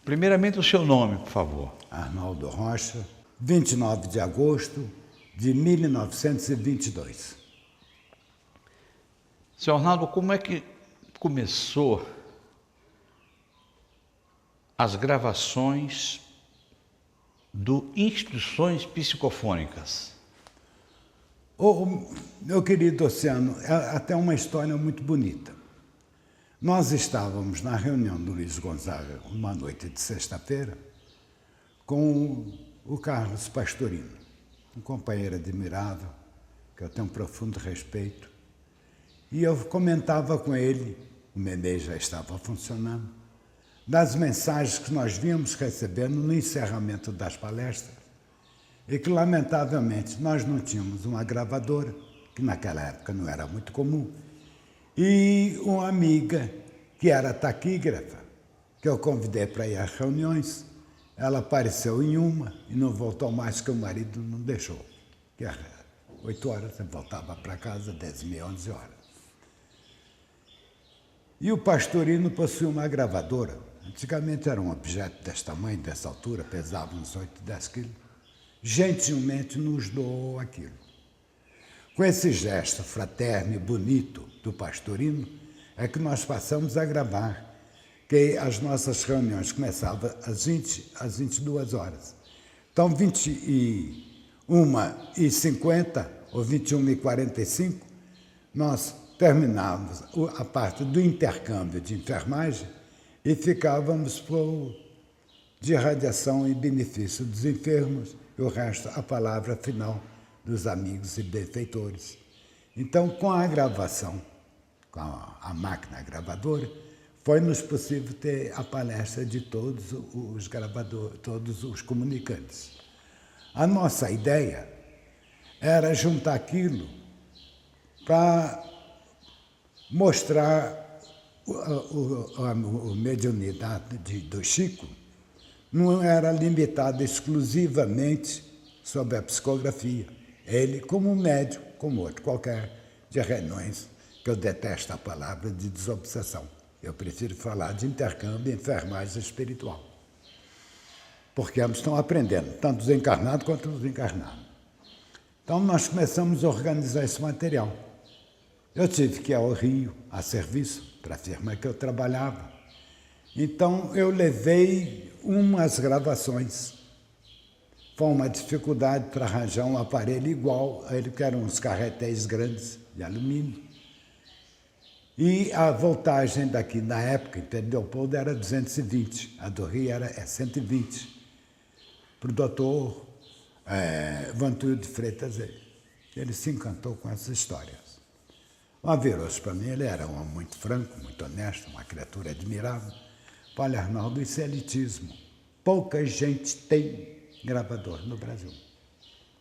Primeiramente, o seu nome, por favor. Arnaldo Rocha, 29 de agosto de 1922. Seu Arnaldo, como é que começou as gravações do Instruções Psicofônicas? Meu querido Oceano, é até uma história muito bonita. Nós estávamos na reunião do Luiz Gonzaga, uma noite de sexta-feira, com o Carlos Pastorino, um companheiro admirável, que eu tenho um profundo respeito. E eu comentava com ele, o Memei já estava funcionando, das mensagens que nós vínhamos recebendo no encerramento das palestras, e que, lamentavelmente, nós não tínhamos uma gravadora, que naquela época não era muito comum, e uma amiga que era taquígrafa, que eu convidei para ir às reuniões. Ela apareceu em uma e não voltou mais, que o marido não deixou. Que era 8 horas, eu voltava para casa, 10h30, 11 horas. E o Pastorino possuía uma gravadora. Antigamente era um objeto desse tamanho, dessa altura, pesava uns 8, 10 quilos. Gentilmente nos doou aquilo. Com esse gesto fraterno e bonito do Pastorino, é que nós passamos a gravar, que as nossas reuniões começavam às 20, às 22 horas. Então, 21h50 ou 21h45, nós terminávamos a parte do intercâmbio de enfermagem e ficávamos de radiação e benefício dos enfermos, e o resto, a palavra final dos amigos e benfeitores. Então, com a gravação, com a máquina gravadora, foi-nos possível ter a palestra de todos os gravadores, todos os comunicantes. A nossa ideia era juntar aquilo para mostrar a mediunidade do Chico. Não era limitada exclusivamente sobre a psicografia. Ele, como um médium, como outro qualquer, de reuniões, que eu detesto a palavra de desobsessão. Eu prefiro falar de intercâmbio e enfermagem espiritual. Porque ambos estão aprendendo, tanto os encarnados quanto os desencarnados. Então, nós começamos a organizar esse material. Eu tive que ir ao Rio, a serviço, para a firma que eu trabalhava. Então, eu levei umas gravações. Foi uma dificuldade para arranjar um aparelho igual a ele, que eram uns carretéis grandes de alumínio. E a voltagem daqui, na época, em Pedro Leopoldo, era 220, a do Rio era 120. Para o doutor Vantuil de Freitas, ele se encantou com essas histórias. O Averoso, para mim, ele era um homem muito franco, muito honesto, uma criatura admirável. Olha, Arnaldo, isso é elitismo. Pouca gente tem gravador no Brasil.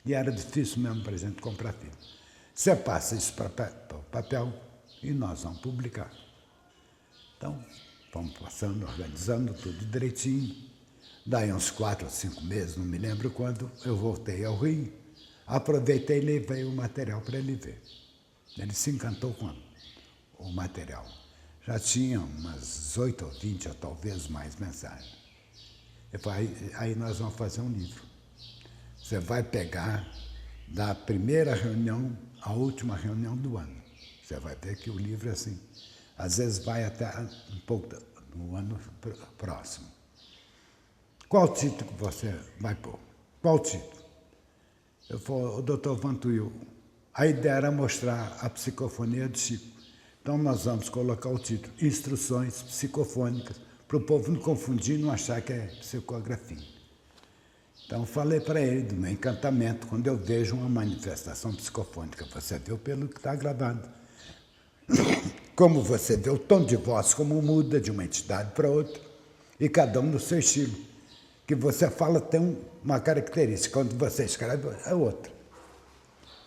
E era difícil mesmo para a gente comprar filme. Você passa isso para papel e nós vamos publicar. Então, vamos passando, organizando tudo direitinho. Daí uns 4 ou 5 meses, não me lembro quando, eu voltei ao Rio, aproveitei e levei o material para ele ver. Ele se encantou com o material. Já tinha umas 8 ou 20, ou talvez mais mensagens. Eu falei, aí nós vamos fazer um livro. Você vai pegar da primeira reunião à última reunião do ano. Você vai ver que o livro é assim. Às vezes vai até um pouco no ano próximo. Qual título que você vai pôr? Qual título? Eu falei, o doutor Vantuil, a ideia era mostrar a psicofonia do Chico. Então nós vamos colocar o título, Instruções Psicofônicas, para o povo não confundir e não achar que é psicografia. Então falei para ele do meu encantamento, quando eu vejo uma manifestação psicofônica, você viu pelo que está gravado. Como você vê o tom de voz, como muda de uma entidade para outra, e cada um no seu estilo. Que você fala tem uma característica, quando você escreve é outra.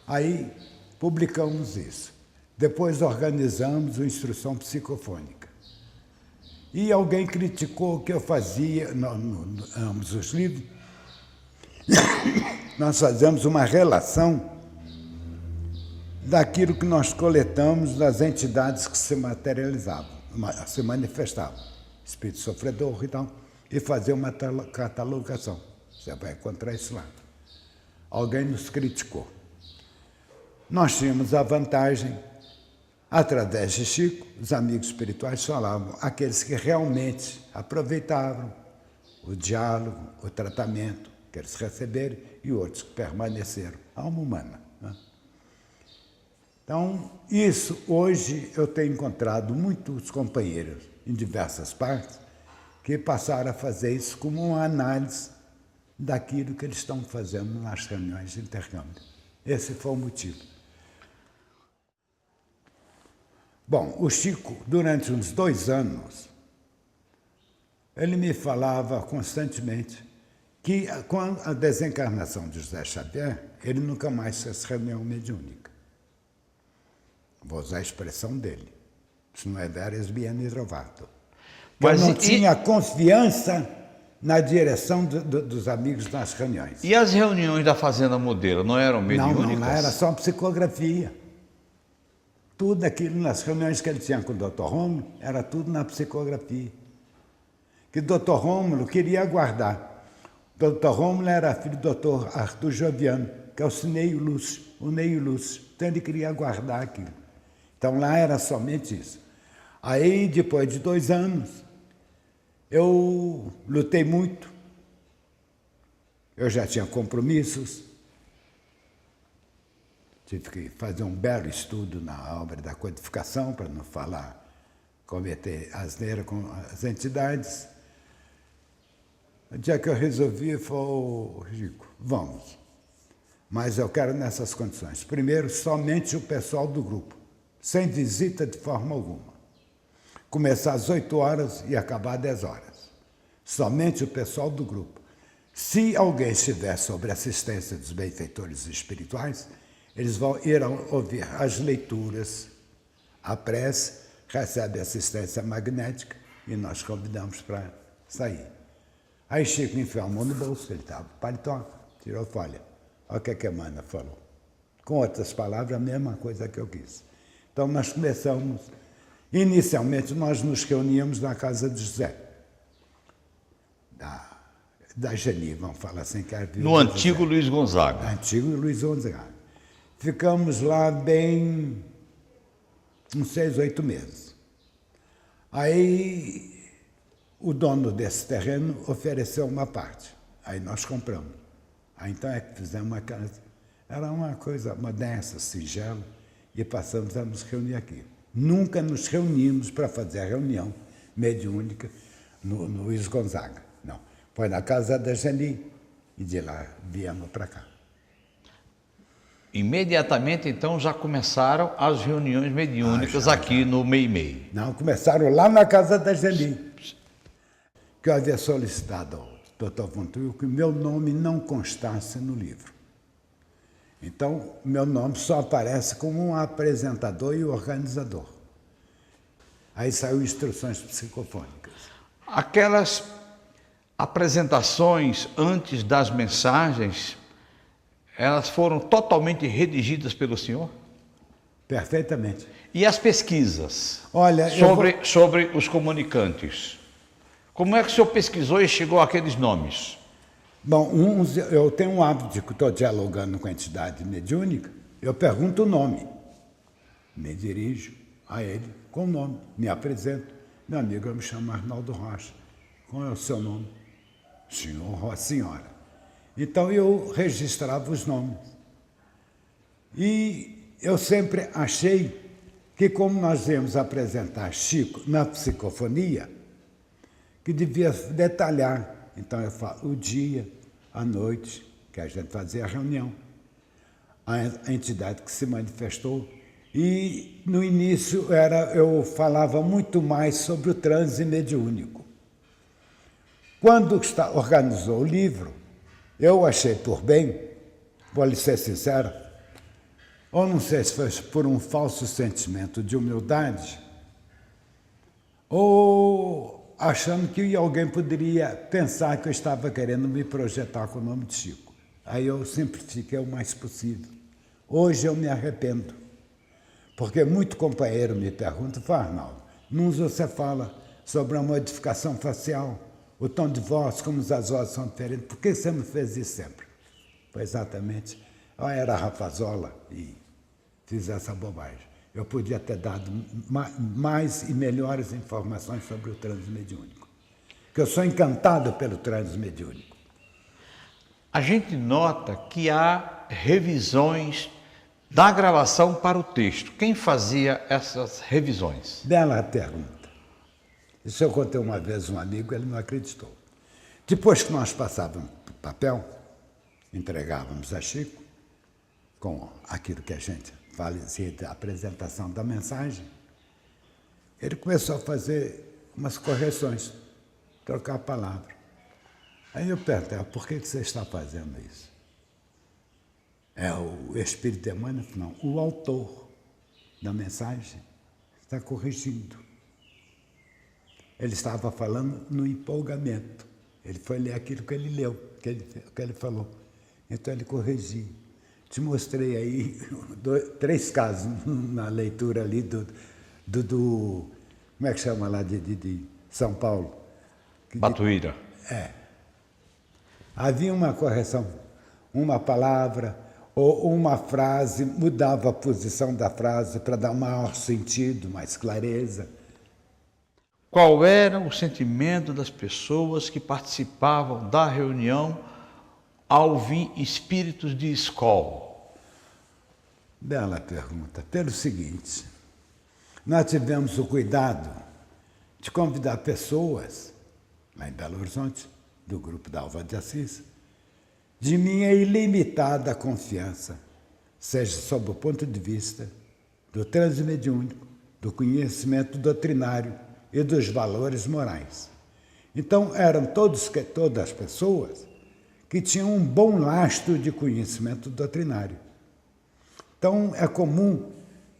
Aí publicamos isso. Depois organizamos a instrução psicofônica. E alguém criticou o que eu fazia, ambos os livros, nós fazemos uma relação daquilo que nós coletamos das entidades que se materializavam, se manifestavam. Espírito sofredor e tal. e fazer uma catalogação. Você vai encontrar isso lá. Alguém nos criticou. Nós tínhamos a vantagem, através de Chico, os amigos espirituais falavam, aqueles que realmente aproveitavam o diálogo, o tratamento que eles receberam e outros que permaneceram. Alma humana. Né? Então, isso hoje eu tenho encontrado muitos companheiros em diversas partes que passaram a fazer isso como uma análise daquilo que eles estão fazendo nas reuniões de intercâmbio. Esse foi o motivo. Bom, o Chico, durante uns 2 anos, ele me falava constantemente que, com a desencarnação de José Xavier, ele nunca mais fez reunião mediúnica. Vou usar a expressão dele. Se não é veres bien trovato. Mas eu não tinha confiança na direção dos amigos nas reuniões. E as reuniões da Fazenda Modelo não eram mediúnicas? Não, era só psicografia. Tudo aquilo nas reuniões que ele tinha com o Dr. Rômulo, era tudo na psicografia. Que o Dr. Rômulo queria guardar. O Dr. Rômulo era filho do Dr. Arthur Joviano, que é o Neio Lúcio. Então ele queria guardar aquilo. Então lá era somente isso. Aí, depois de 2 anos, eu lutei muito. Eu já tinha compromissos. Tive que fazer um belo estudo na obra da codificação, para não falar, cometer asneira com as entidades. O dia que eu resolvi, falou, Rico, vamos. Mas eu quero nessas condições. Primeiro, somente o pessoal do grupo, sem visita de forma alguma. Começar às 8 horas e acabar às 10 horas. Somente o pessoal do grupo. Se alguém estiver sob assistência dos benfeitores espirituais, eles irão ouvir as leituras, a prece, recebe assistência magnética e nós convidamos para sair. Aí Chico enfiou a mão no bolso, ele estava paletó, tirou folha. Olha o que a Emmanuel falou. Com outras palavras, a mesma coisa que eu quis. Então nós começamos, inicialmente nós nos reuníamos na casa de José, da Geni, vamos falar assim. Que era no antigo José. Luiz Gonzaga. Antigo Luiz Gonzaga. Ficamos lá bem uns 6, 8 meses. Aí o dono desse terreno ofereceu uma parte. Aí nós compramos. Aí então é que fizemos uma casa. Era uma coisa modesta, singela, e passamos a nos reunir aqui. Nunca nos reunimos para fazer a reunião mediúnica no Luiz Gonzaga. Não. Foi na casa da Geni e de lá viemos para cá. Imediatamente, então, já começaram as reuniões mediúnicas aqui no Meimei. Não, começaram lá na casa da Geni. Que eu havia solicitado ao Dr. Von Tuil que o meu nome não constasse no livro. Então, meu nome só aparece como um apresentador e organizador. Aí saiu instruções psicofônicas. Aquelas apresentações antes das mensagens, elas foram totalmente redigidas pelo senhor? Perfeitamente. E as pesquisas? Olha, sobre os comunicantes? Como é que o senhor pesquisou e chegou àqueles nomes? Bom, eu tenho um hábito de que estou dialogando com a entidade mediúnica, eu pergunto o nome. Me dirijo a ele com o nome, me apresento. Meu amigo, eu me chamo Arnaldo Rocha. Qual é o seu nome? Senhor ou senhora. Então eu registrava os nomes. E eu sempre achei que, como nós íamos apresentar Chico na psicofonia, que devia detalhar. Então eu falo o dia, a noite, que a gente fazia a reunião, a entidade que se manifestou. E no início eu falava muito mais sobre o transe mediúnico. Quando organizou o livro, eu achei por bem, vou lhe ser sincero, ou não sei se foi por um falso sentimento de humildade, ou achando que alguém poderia pensar que eu estava querendo me projetar com o nome de Chico. Aí eu simplifiquei o mais possível. Hoje eu me arrependo, porque muito companheiro me pergunta, Arnaldo, não você fala sobre a modificação facial, o tom de voz, como as vozes são diferentes. Por que você não fez isso sempre? Foi exatamente, eu era rapazola e fiz essa bobagem. Eu podia ter dado mais e melhores informações sobre o transe mediúnico. Porque eu sou encantado pelo transe mediúnico. A gente nota que há revisões da gravação para o texto. Quem fazia essas revisões? Bela pergunta. Isso eu contei uma vez a um amigo, ele não acreditou. Depois que nós passávamos papel, entregávamos a Chico, com aquilo que a gente fazia da apresentação da mensagem, ele começou a fazer umas correções, trocar a palavra. Aí eu perguntei, por que você está fazendo isso? É o Espírito Emmanuel? Não, o autor da mensagem está corrigindo. Ele estava falando no empolgamento. Ele foi ler aquilo que ele leu, que ele falou. Então ele corrigiu. Te mostrei aí 3 casos na leitura ali do como é que chama lá de São Paulo? Batuíra. Havia uma correção, uma palavra ou uma frase, mudava a posição da frase para dar maior sentido, mais clareza. Qual era o sentimento das pessoas que participavam da reunião ao vir espíritos de escola? Bela pergunta. Pelo seguinte, nós tivemos o cuidado de convidar pessoas, lá em Belo Horizonte, do grupo da Alva de Assis, de minha ilimitada confiança, seja sob o ponto de vista do transe mediúnico, do conhecimento doutrinário e dos valores morais. Então, eram todas as pessoas que tinham um bom lastro de conhecimento doutrinário. Então, é comum,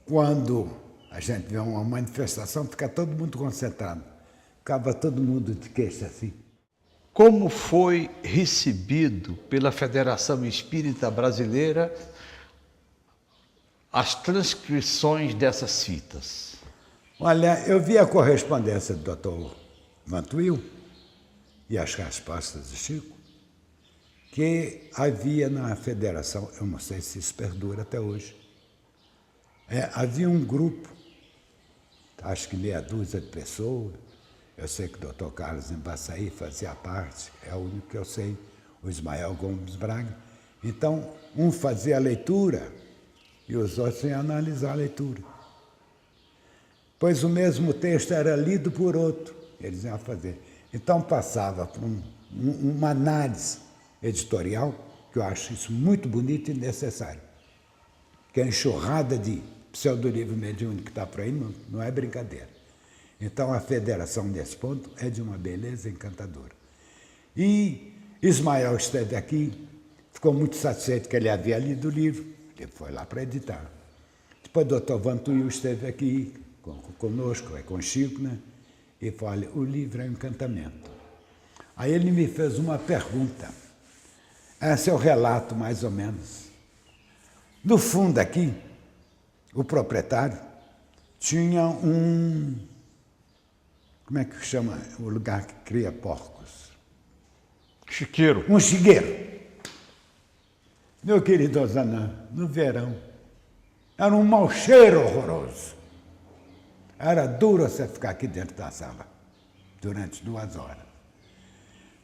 quando a gente vê uma manifestação, ficar todo mundo concentrado. Ficava todo mundo de queixo assim. Como foi recebido pela Federação Espírita Brasileira as transcrições dessas fitas? Olha, eu vi a correspondência do Dr. Vantuil e as respostas de Chico, que havia na Federação, eu não sei se isso perdura até hoje, havia um grupo, acho que meia dúzia de pessoas. Eu sei que o Dr. Carlos Embaçaí fazia parte, é o único que eu sei, o Ismael Gomes Braga. Então, um fazia a leitura e os outros iam analisar a leitura. Pois o mesmo texto era lido por outro, eles iam fazer. Então, passava por uma análise editorial, que eu acho isso muito bonito e necessário. Que a enxurrada de pseudolivro mediúnico que está por aí não é brincadeira. Então, a federação, nesse ponto, é de uma beleza encantadora. E Ismael esteve aqui, ficou muito satisfeito que ele havia lido o livro, ele foi lá para editar. Depois o Dr. Vantuil esteve aqui conosco, com o Chico, né? E falou, olha, o livro é um encantamento. Aí ele me fez uma pergunta. Esse é o relato, mais ou menos. No fundo aqui, o proprietário tinha como é que chama o lugar que cria porcos? Chiqueiro. Um chiqueiro. Meu querido Ozanam, no verão, era um mau cheiro horroroso. Era duro você ficar aqui dentro da sala durante 2 horas.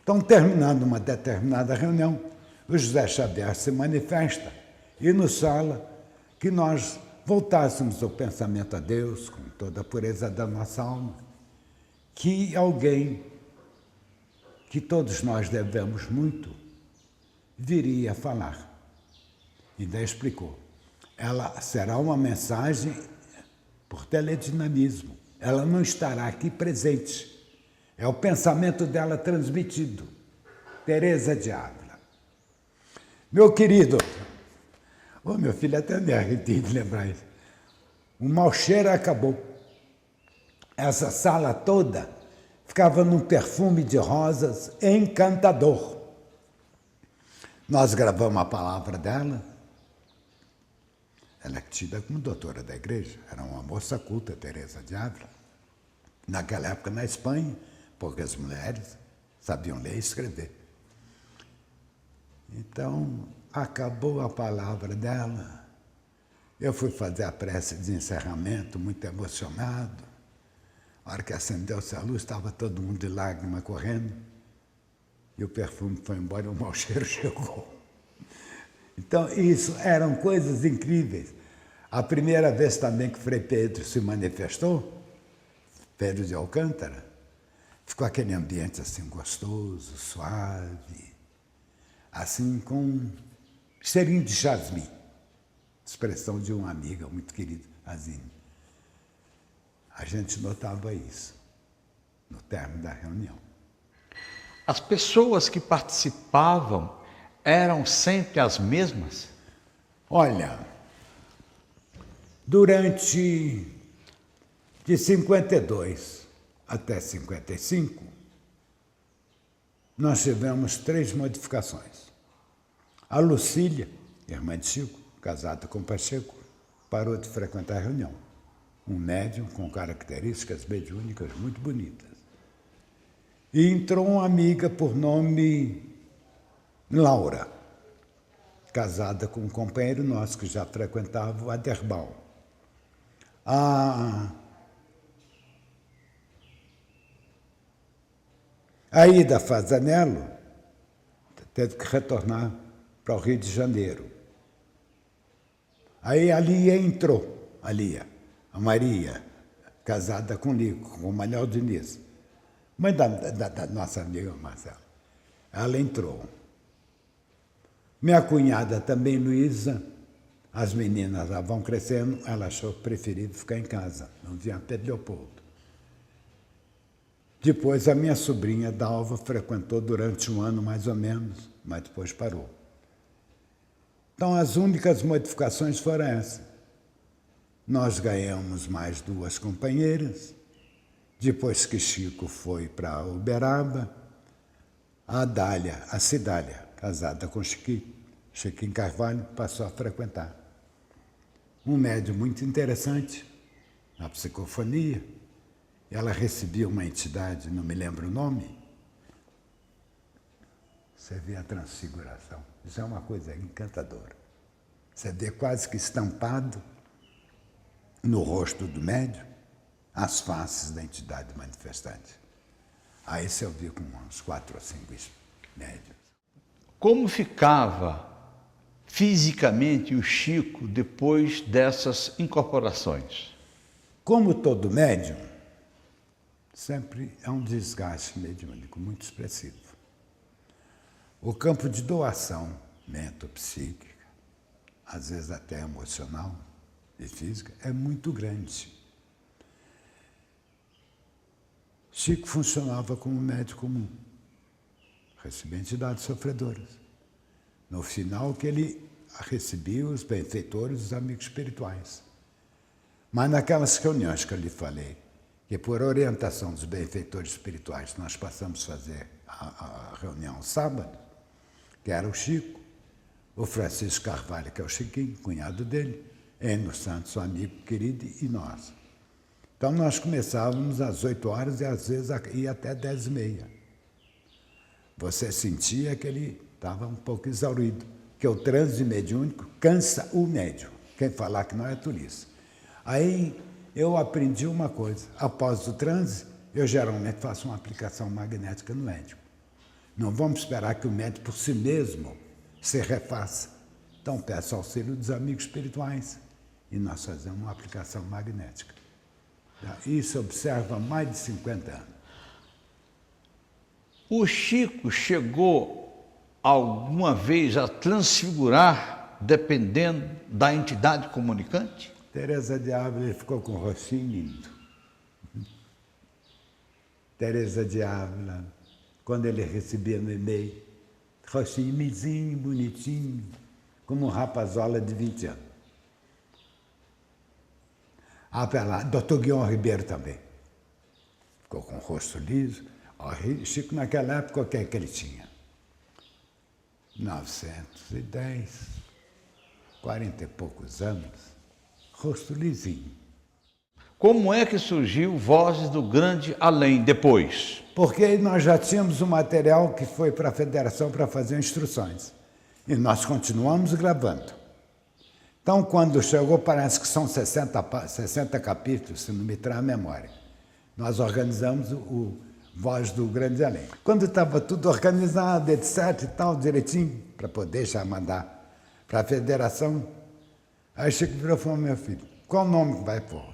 Então, terminando uma determinada reunião, o José Xavier se manifesta e nos fala que nós voltássemos o pensamento a Deus com toda a pureza da nossa alma, que alguém que todos nós devemos muito viria a falar. E daí explicou. Ela será uma mensagem por teledinamismo. Ela não estará aqui presente. É o pensamento dela transmitido. Teresa de Ávila. Meu querido, meu filho até me arrepia de lembrar isso. O mau cheiro acabou. Essa sala toda ficava num perfume de rosas encantador. Nós gravamos a palavra dela. Ela é tida como doutora da igreja. Era uma moça culta, Teresa de Ávila. Naquela época, na Espanha, poucas mulheres. sabiam ler e escrever. Então, acabou a palavra dela, eu fui fazer a prece de encerramento, muito emocionado. A hora que acendeu-se a luz, estava todo mundo de lágrima correndo, e o perfume foi embora e o mau cheiro chegou. Então, isso eram coisas incríveis. A primeira vez também que Frei Pedro se manifestou, Pedro de Alcântara, ficou aquele ambiente assim gostoso, suave, assim com cheirinho de jasmim, expressão de uma amiga muito querida, Azine. A gente notava isso no término da reunião. As pessoas que participavam eram sempre as mesmas? Olha, durante de 52 até 55, nós tivemos 3 modificações. A Lucília, irmã de Chico, casada com Pacheco, parou de frequentar a reunião. Um médium com características mediúnicas muito bonitas. E entrou uma amiga por nome Laura, casada com um companheiro nosso que já frequentava o Aderbal. A Ida Fazanello teve que retornar para o Rio de Janeiro. Aí a Lia entrou, a Maria, casada com Lico, com o Manuel Diniz, mãe da nossa amiga Marcela. Ela entrou. Minha cunhada também, Luísa, as meninas já vão crescendo, ela achou preferível ficar em casa, não vinha Pedro Leopoldo. Depois a minha sobrinha Dalva frequentou durante 1 ano mais ou menos, mas depois parou. Então as únicas modificações foram essas. Nós ganhamos mais 2 companheiras, depois que Chico foi para Uberaba, a Cidália, casada com Chiquinho Carvalho, passou a frequentar. Um médium muito interessante, na psicofonia. Ela recebia uma entidade, não me lembro o nome. Você vê a transfiguração. Isso é uma coisa encantadora. Você vê quase que estampado no rosto do médium as faces da entidade manifestante. Aí você ouviu com uns 4 ou 5 médiuns. Como ficava fisicamente o Chico depois dessas incorporações? Como todo médium, sempre é um desgaste mediúnico muito expressivo. O campo de doação mentopsíquica, às vezes até emocional e física, é muito grande. Chico funcionava como um médium comum, recebia entidades sofredoras. No final que ele recebia os benfeitores, os amigos espirituais. Mas naquelas reuniões que eu lhe falei, que por orientação dos benfeitores espirituais nós passamos a fazer a reunião sábado, que era o Chico, o Francisco Carvalho, que é o Chiquinho, cunhado dele, Enio Santos, um amigo querido, e nós. Então nós começávamos às 8 horas e às vezes ia até 10h30. Você sentia que ele estava um pouco exaurido, que o transe mediúnico cansa o médium. Quem falar que não é turista. Aí eu aprendi uma coisa. Após o transe, eu geralmente faço uma aplicação magnética no médium. Não vamos esperar que o médium por si mesmo se refaça. Então peço auxílio dos amigos espirituais e nós fazemos uma aplicação magnética. Isso observa há mais de 50 anos. O Chico chegou alguma vez a transfigurar dependendo da entidade comunicante? Teresa de Ávila ficou com o rostinho lindo. Teresa de Ávila, quando ele recebia no e-mail, rostinho mizinho, bonitinho, como um rapazola de 20 anos. Dr. Guion Ribeiro também. Ficou com o rosto liso. Chico, naquela época, o que é que ele tinha? 910, 40 e poucos anos, rosto lisinho. Como é que surgiu Vozes do Grande Além depois? Porque nós já tínhamos o material que foi para a federação para fazer instruções. E nós continuamos gravando. Então, quando chegou, parece que são 60 capítulos, se não me trai a memória. Nós organizamos o Voz do Grande Além. Quando estava tudo organizado, etc. e tal, direitinho, para poder já mandar para a federação, aí Chico virou e falou: meu filho, qual o nome que vai pôr?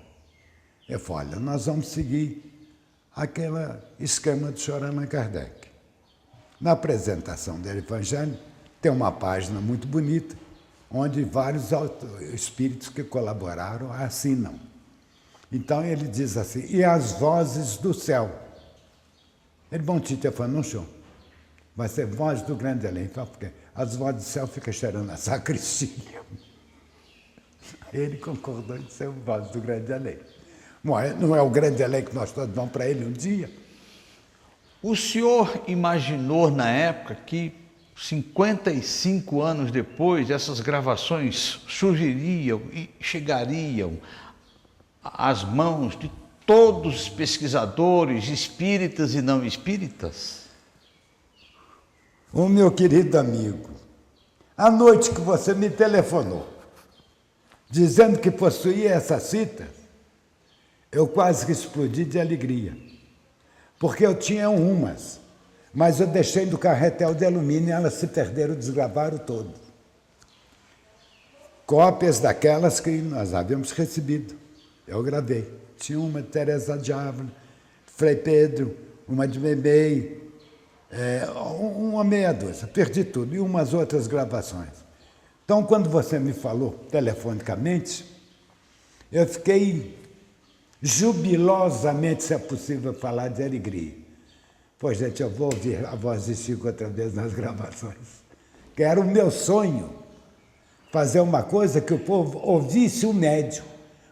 Eu falei: olha, nós vamos seguir aquele esquema de Allan Kardec. Na apresentação do Evangelho, tem uma página muito bonita, onde vários espíritos que colaboraram assinam. Então ele diz assim: e as vozes do céu? Ele, bom, Tito, falou: no show. Vai ser Voz do Grande Além. Então, porque as vozes do céu ficam cheirando a sacristia. Ele concordou em ser Voz do Grande Além. Não é o grande além que nós todos vamos para ele um dia? O senhor imaginou na época que 55 anos depois essas gravações surgiriam e chegariam às mãos de todos os pesquisadores, espíritas e não espíritas? O meu querido amigo, a noite que você me telefonou, dizendo que possuía essas fitas, eu quase que explodi de alegria, porque eu tinha umas, mas eu deixei do carretel de alumínio e elas se perderam, desgravaram todo. Cópias daquelas que nós havíamos recebido, eu gravei. Tinha uma de Teresa de Ávila, Frei Pedro, uma de Memei, uma meia dúzia, perdi tudo, e umas outras gravações. Então, quando você me falou telefonicamente, eu fiquei jubilosamente, se é possível falar, de alegria. Pois, gente, eu vou ouvir a voz de Chico outra vez nas gravações. Que era o meu sonho, fazer uma coisa que o povo ouvisse o médium,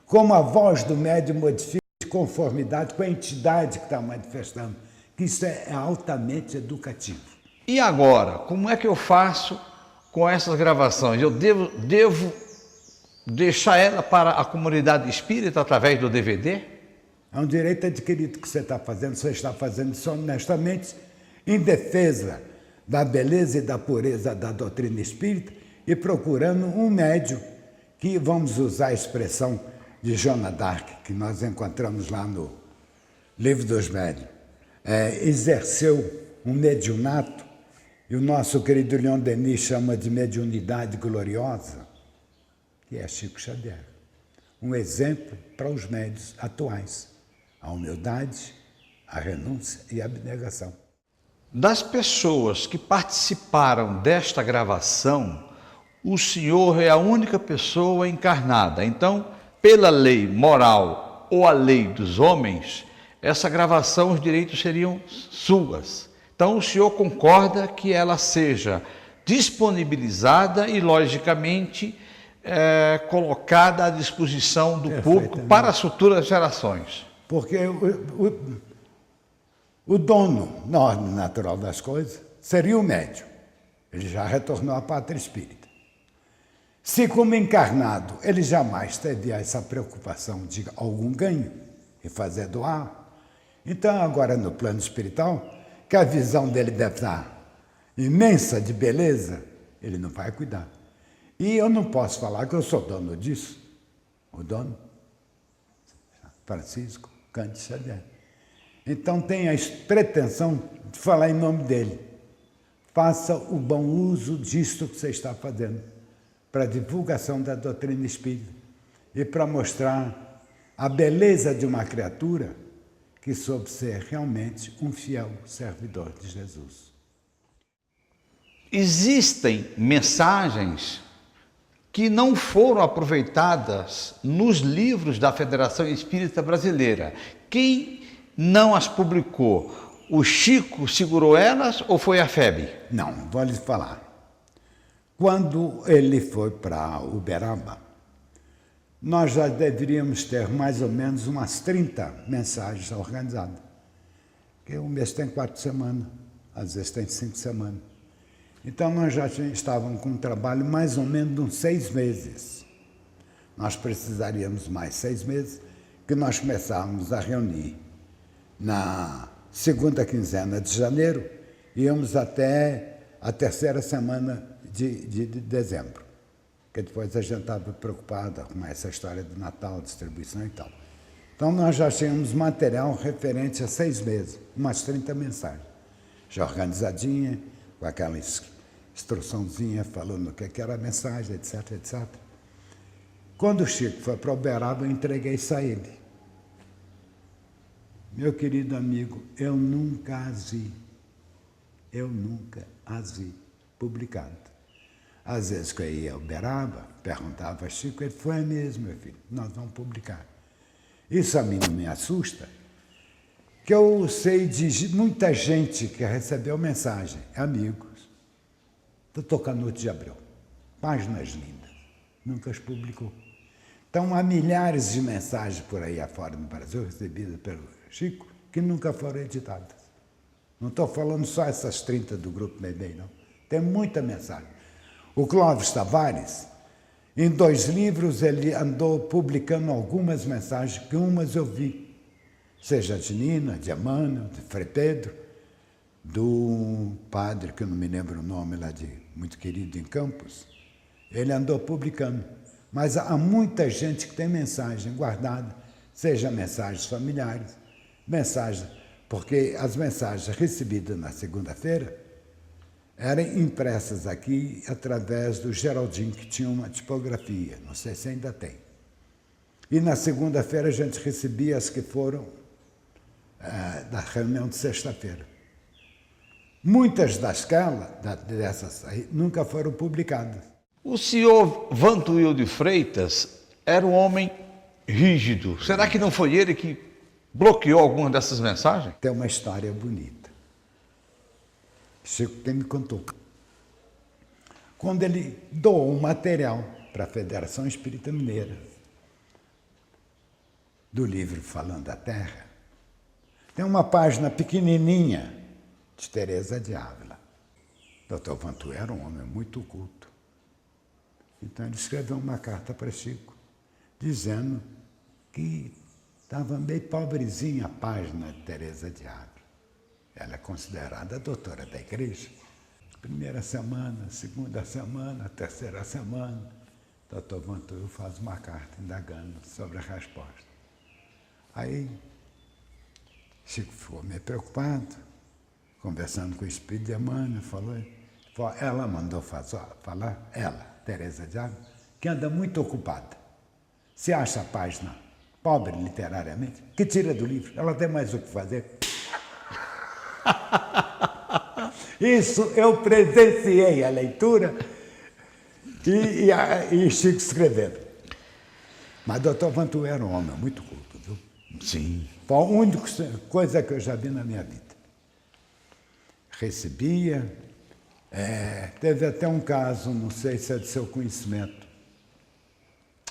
como a voz do médium modifica de conformidade com a entidade que está manifestando. Que isso é altamente educativo. E agora, como é que eu faço com essas gravações? Eu devo deixar ela para a comunidade espírita através do DVD? É um direito adquirido que você está fazendo isso honestamente, em defesa da beleza e da pureza da doutrina espírita e procurando um médium que, vamos usar a expressão de Joana d'Arc, que nós encontramos lá no Livro dos Médiuns, exerceu um mediunato, e o nosso querido Leon Denis chama de mediunidade gloriosa, que é Chico Xavier. Um exemplo para os médiuns atuais. A humildade, a renúncia e a abnegação. Das pessoas que participaram desta gravação, o senhor é a única pessoa encarnada. Então, pela lei moral ou a lei dos homens, essa gravação, os direitos seriam suas. Então, o senhor concorda que ela seja disponibilizada e, logicamente, colocada à disposição do público para as futuras gerações? Porque o dono, na ordem natural das coisas, seria o médium. Ele já retornou à pátria espírita. Se, como encarnado, ele jamais teve essa preocupação de algum ganho e fazer doar, então, agora no plano espiritual, que a visão dele deve estar imensa de beleza, ele não vai cuidar. E eu não posso falar que eu sou dono disso. O dono, Francisco Cândido Xavier. Então, tenha a pretensão de falar em nome dele. Faça o bom uso disto que você está fazendo para a divulgação da doutrina espírita e para mostrar a beleza de uma criatura que soube ser realmente um fiel servidor de Jesus. Existem mensagens que não foram aproveitadas nos livros da Federação Espírita Brasileira. Quem não as publicou? O Chico segurou elas ou foi a FEB? Não, vou lhe falar. Quando ele foi para Uberaba, nós já deveríamos ter mais ou menos umas 30 mensagens organizadas. Porque o mês tem 4 semanas, às vezes tem 5 semanas. Então, nós já estávamos com um trabalho mais ou menos de uns 6 meses. Nós precisaríamos mais 6 meses, que nós começávamos a reunir na segunda quinzena de janeiro, íamos até a terceira semana de dezembro, que depois a gente estava preocupado com essa história do Natal, distribuição e tal. Então nós já tínhamos material referente a 6 meses, umas 30 mensagens, já organizadinha, com aquela instruçãozinha falando o que era a mensagem, etc, etc. Quando o Chico foi para Uberaba, eu entreguei isso a ele. Meu querido amigo, eu nunca as vi publicado. Às vezes que eu ia a Uberaba, perguntava a Chico, ele foi mesmo, meu filho, nós vamos publicar. Isso a mim não me assusta, que eu sei de muita gente que recebeu mensagem, amigos. Doutor Canuto de Abreu, páginas lindas, nunca as publicou. Então, há milhares de mensagens por aí afora no Brasil, recebidas pelo Chico, que nunca foram editadas. Não estou falando só essas 30 do Grupo Medei, não. Tem muita mensagem. O Clóvis Tavares, em 2 livros, ele andou publicando algumas mensagens, que umas eu vi, seja de Nina, de Emmanuel, de Frei Pedro, do padre, que eu não me lembro o nome lá, muito querido em Campos, ele andou publicando. Mas há muita gente que tem mensagem guardada, seja mensagens familiares, mensagens, porque as mensagens recebidas na segunda-feira eram impressas aqui através do Geraldinho, que tinha uma tipografia, não sei se ainda tem. E na segunda-feira a gente recebia as que foram da reunião de sexta-feira. Muitas dessas aí nunca foram publicadas. O senhor Vantuil de Freitas era um homem rígido. Será que não foi ele que bloqueou alguma dessas mensagens? Tem uma história bonita. Chico quem me contou. Quando ele doou um material para a Federação Espírita Mineira, do livro Falando da Terra, tem uma página pequenininha de Teresa de Ávila. Dr. Vantuil era um homem muito culto. Então ele escreveu uma carta para Chico, dizendo que estava meio pobrezinha a página de Teresa de Ávila. Ela é considerada a doutora da igreja. Primeira semana, segunda semana, terceira semana, Dr. Vantuil faz uma carta indagando sobre a resposta. Aí Chico ficou meio preocupado, conversando com o espírito de Emmanuel, ela mandou falar, Teresa de Ávila, que anda muito ocupada. Se acha a página pobre literariamente, que tira do livro, ela tem mais o que fazer. Isso eu presenciei a leitura e Chico escrevendo. Mas Dr. Vantuil era um homem muito culto, viu? Sim. Foi a única coisa que eu já vi na minha vida. Recebia, teve até um caso, não sei se é de seu conhecimento,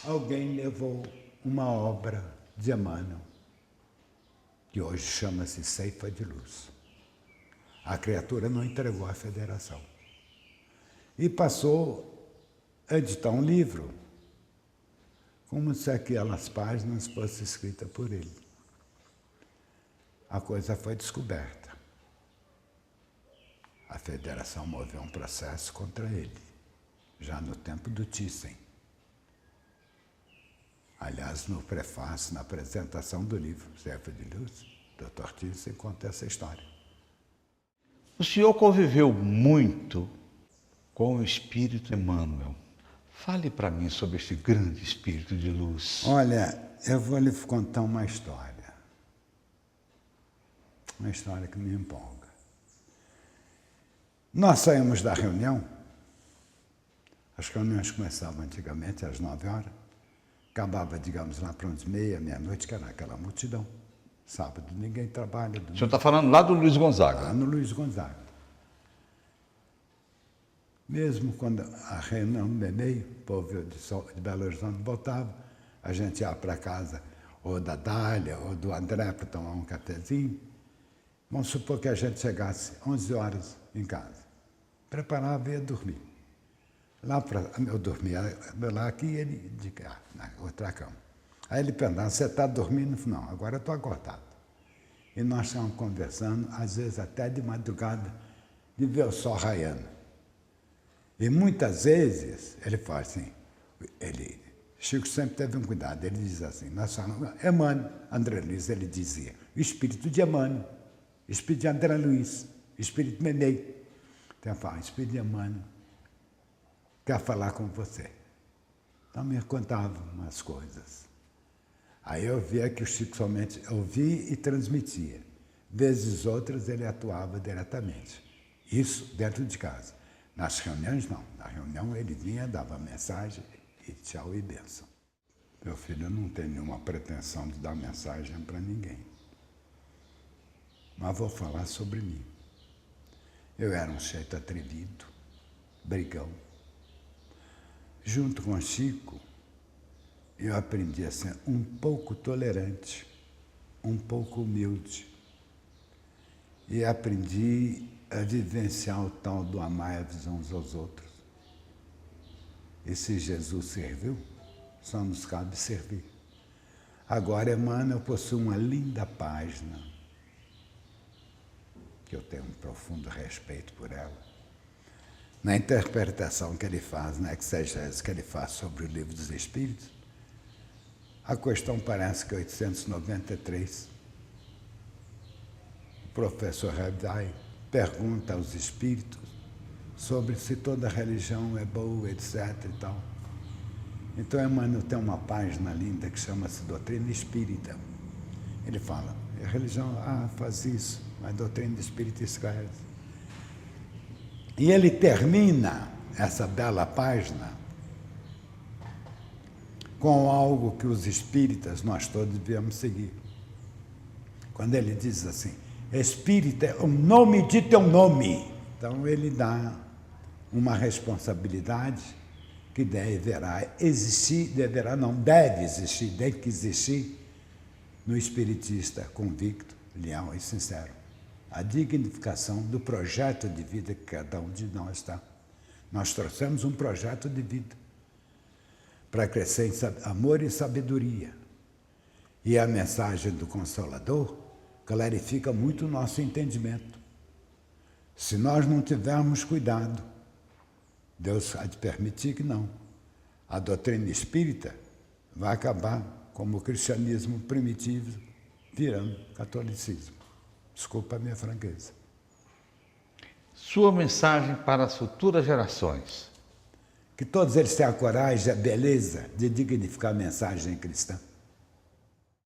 alguém levou uma obra de Emmanuel, que hoje chama-se Ceifa de Luz. A criatura não entregou à federação. E passou a editar um livro, como se aquelas páginas fossem escritas por ele. A coisa foi descoberta. A federação moveu um processo contra ele, já no tempo do Thyssen. Aliás, no prefácio, na apresentação do livro Ceifa de Luz, Dr. Thyssen conta essa história. O senhor conviveu muito com o espírito Emmanuel. Fale para mim sobre esse grande espírito de luz. Olha, eu vou lhe contar uma história que me empolga. Nós saímos da reunião, as reuniões começavam antigamente às 9 horas, acabava, digamos, lá para 11h30, meia-noite, que era aquela multidão. Sábado ninguém trabalha. O senhor está falando lá do Luiz Gonzaga? Lá no Luiz Gonzaga. Mesmo quando a reunião do Memei, o povo de Belo Horizonte voltava, a gente ia para casa ou da Dália ou do André para tomar um cafezinho. Vamos supor que a gente chegasse 11 horas em casa. Preparava e ia dormir. Eu dormia lá aqui e ele de cá, na outra cama. Aí ele perguntava, você está dormindo? Eu falei, não, agora eu estou acordado. E nós estávamos conversando, às vezes até de madrugada, de ver o sol raiando. E muitas vezes, ele fala assim, Chico sempre teve um cuidado, ele diz assim, nós falamos, Emmanuel, André Luiz, ele dizia, o espírito de Emmanuel, o espírito de André Luiz, o espírito de Menei. Então eu falo, o espírito de Emmanuel quer falar com você. Então me contava umas coisas. Aí eu via que o Chico somente ouvia e transmitia. Vezes outras ele atuava diretamente. Isso dentro de casa. Nas reuniões, não. Na reunião ele vinha, dava mensagem e tchau e bênção. Meu filho, eu não tenho nenhuma pretensão de dar mensagem para ninguém. Mas vou falar sobre mim. Eu era um sujeito atrevido, brigão. Junto com o Chico, eu aprendi a ser um pouco tolerante, um pouco humilde. E aprendi a vivenciar o tal do amar-vos uns aos outros. E se Jesus serviu, só nos cabe servir. Agora, Emmanuel possui uma linda página, que eu tenho um profundo respeito por ela, na interpretação que ele faz, na exegese que ele faz sobre o Livro dos Espíritos. A questão parece que é 893. O professor Rabdai pergunta aos espíritos sobre se toda religião é boa, etc. e tal. Então, Emmanuel tem uma página linda que chama-se Doutrina Espírita. Ele fala, a religião faz isso, mas a doutrina espírita esclarece. E ele termina essa bela página com algo que os espíritas, nós todos devemos seguir. Quando ele diz assim, espírita é o nome de teu nome. Então ele dá uma responsabilidade que deve existir no espiritista convicto, leal e sincero. A dignificação do projeto de vida que cada um de nós está. Nós trouxemos um projeto de vida para crescer em amor e sabedoria. E a mensagem do Consolador clarifica muito o nosso entendimento. Se nós não tivermos cuidado, Deus há de permitir que não. A doutrina espírita vai acabar como o cristianismo primitivo, virando catolicismo. Desculpa a minha franqueza. Sua mensagem para as futuras gerações. Que todos eles tenham a coragem e a beleza de dignificar a mensagem cristã.